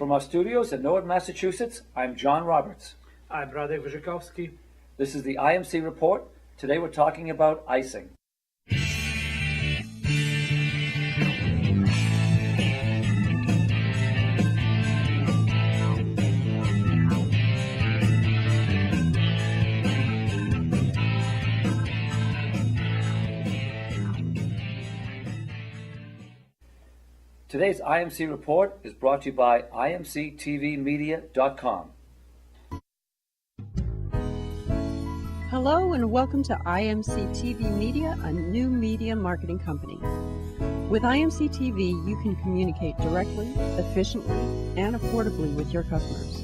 From our studios in Norwood, Massachusetts, I'm John Roberts. I'm Radek. This is the IMC Report. Today we're talking about icing. Today's IMC Report is brought to you by IMCTVmedia.com. Hello and welcome to IMC TV Media, a new media marketing company. With IMC TV, you can communicate directly, efficiently, and affordably with your customers.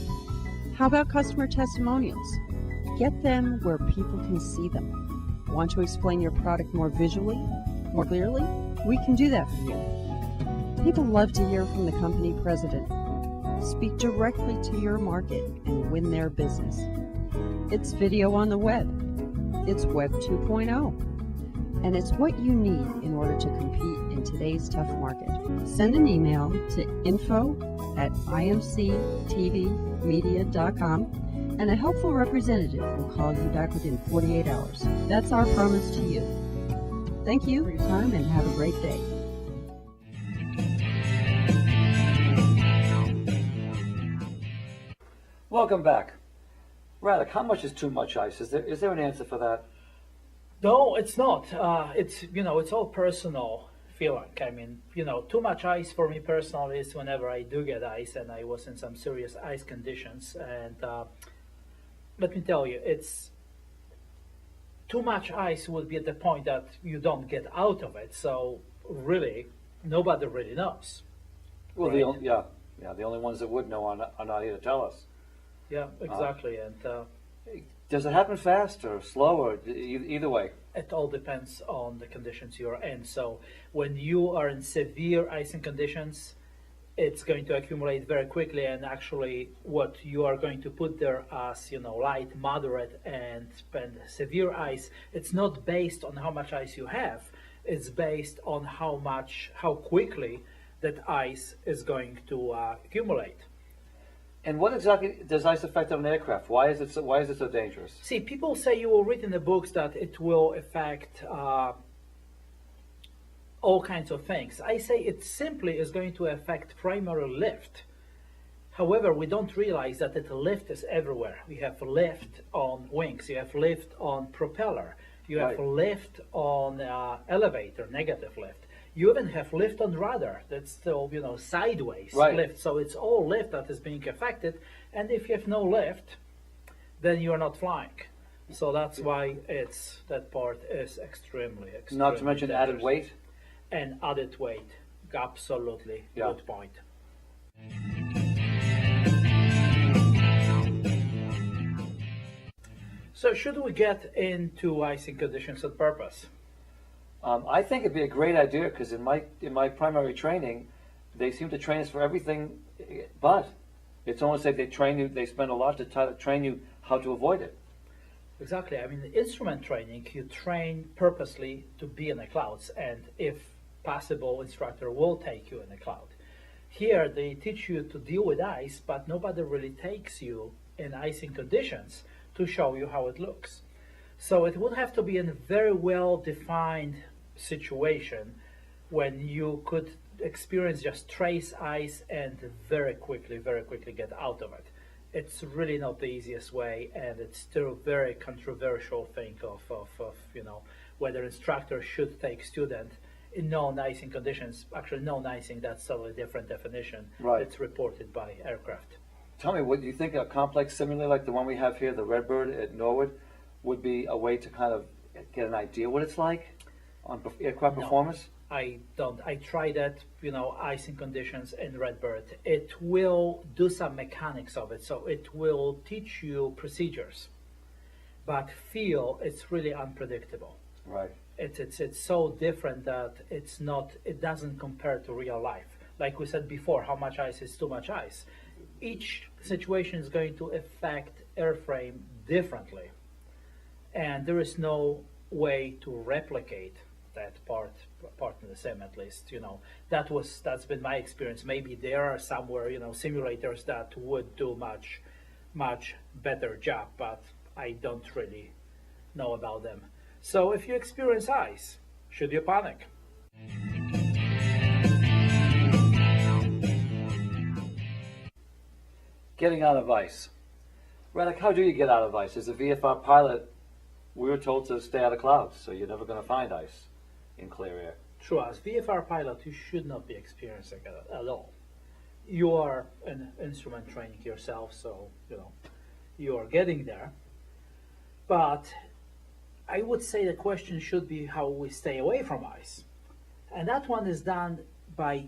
How about customer testimonials? Get them where people can see them. Want to explain your product more visually, more clearly? We can do that for you. People love to hear from the company president. Speak directly to your market and win their business. It's video on the web. It's Web 2.0. And it's what you need in order to compete in today's tough market. Send an email to info@imctvmedia.com and a helpful representative will call you back within 48 hours. That's our promise to you. Thank you for your time and have a great day. Welcome back. Radek, how much is too much ice? Is there an answer for that? No, it's not. It's all personal feeling. I mean, too much ice for me personally is whenever I do get ice, and I was in some serious ice conditions. And let me tell you, it's too much ice would be at the point that you don't get out of it. So really, nobody really knows. Well, right? the only ones that would know are not here to tell us. Yeah, exactly. And does it happen fast or slow or either way? it all depends on the conditions you're in. So when you are in severe icing conditions, it's going to accumulate very quickly, and actually what you are going to put there as light, moderate, and severe ice, it's not based on how much ice you have. It's based on how quickly that ice is going to accumulate. And what exactly does ice affect on an aircraft? Why is it so dangerous? See, people say you will read in the books that it will affect all kinds of things. I say it simply is going to affect primary lift. However, we don't realize that the lift is everywhere. You have lift on wings, you have lift on propeller, you have lift on elevator, negative lift. You even have lift on rudder, that's still, sideways lift. So it's all lift that is being affected. And if you have no lift, then you're not flying. So that's why that part is extremely Not to mention dangerous. added weight? And added weight, absolutely, good point. So should we get into icing conditions on purpose? I think it'd be a great idea because in my primary training, they seem to train us for everything, but it's almost like they spend a lot to try to train you how to avoid it. Exactly. I mean, instrument training, you train purposely to be in the clouds, and if possible, instructor will take you in the cloud. Here, they teach you to deal with ice, but nobody really takes you in icing conditions to show you how it looks. So it would have to be in a very well-defined situation when you could experience just trace ice and very quickly get out of it. It's really not the easiest way, and it's still a very controversial thing of whether instructor should take student in non-icing conditions. Actually, non-icing, that's a totally different definition. Right. It's reported by aircraft. Tell me, what do you think a complex simulator like the one we have here, the Redbird at Norwood, would be a way to kind of get an idea what it's like on aircraft performance? I don't. I tried that, icing conditions in Redbird. It will do some mechanics of it, so it will teach you procedures, but it's really unpredictable. Right. It's so different that it doesn't compare to real life. Like we said before, how much ice is too much ice. Each situation is going to affect airframe differently, and there is no way to replicate that part partly the same, at least. That's been my experience. Maybe there are somewhere, simulators that would do much better job, but I don't really know about them. So if you experience ice, should you panic? Getting out of ice. Radek, how do you get out of ice? As a VFR pilot, we were told to stay out of clouds, so you're never going to find ice in clear air. True, as VFR pilot, you should not be experiencing it at all. You are an instrument training yourself, so you are getting there. But I would say the question should be how we stay away from ice. And that one is done by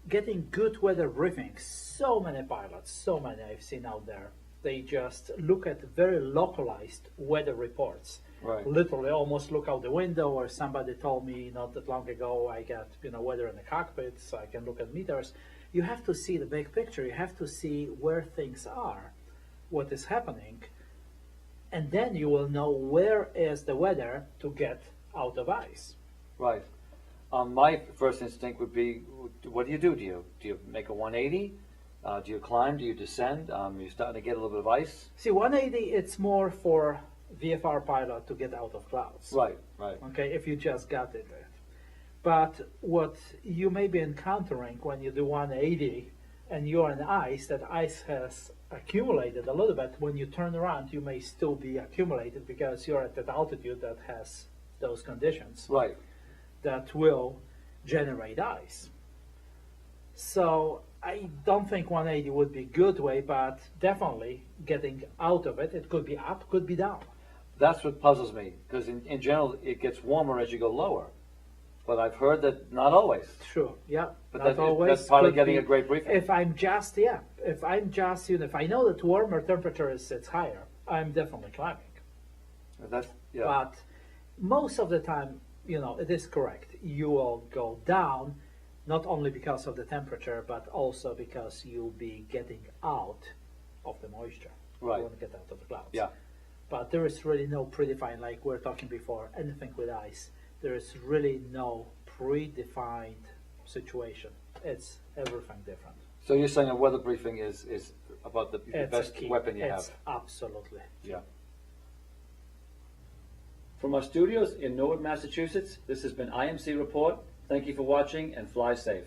getting good weather briefings. So many pilots, so many I've seen out there, they just look at very localized weather reports. Right. Literally almost look out the window, or somebody told me not that long ago I got weather in the cockpit, so I can look at meters. You have to see the big picture. You have to see where things are, what is happening, and then you will know where is the weather to get out of ice. Right. My first instinct would be, what do? Do you make a 180? Do you climb? Do you descend? You're starting to get a little bit of ice. See, 180, it's more for VFR pilot to get out of clouds. Right. Okay, if you just got it. But what you may be encountering when you do 180 and you're in ice, that ice has accumulated a little bit. When you turn around, you may still be accumulated because you're at that altitude that has those conditions. Right. That will generate ice. So I don't think 180 would be a good way, but definitely getting out of it. It could be up, could be down. That's what puzzles me, because in general it gets warmer as you go lower. But I've heard that not always. Sure, yeah. But not always. that's part of Could getting be- a great briefing. If I'm just, if I know that warmer temperature it's higher, I'm definitely climbing. That's, yeah. But most of the time, it is correct. You will go down, not only because of the temperature, but also because you'll be getting out of the moisture. Right. You want to get out of the clouds. Yeah. But there is really no predefined, like we were talking before, anything with ice. There is really no predefined situation. It's everything different. So you're saying a weather briefing is about the It's best key. weapon you It's have. absolutely. Yeah. From our studios in Norwood, Massachusetts, this has been IMC Report. Thank you for watching, and fly safe.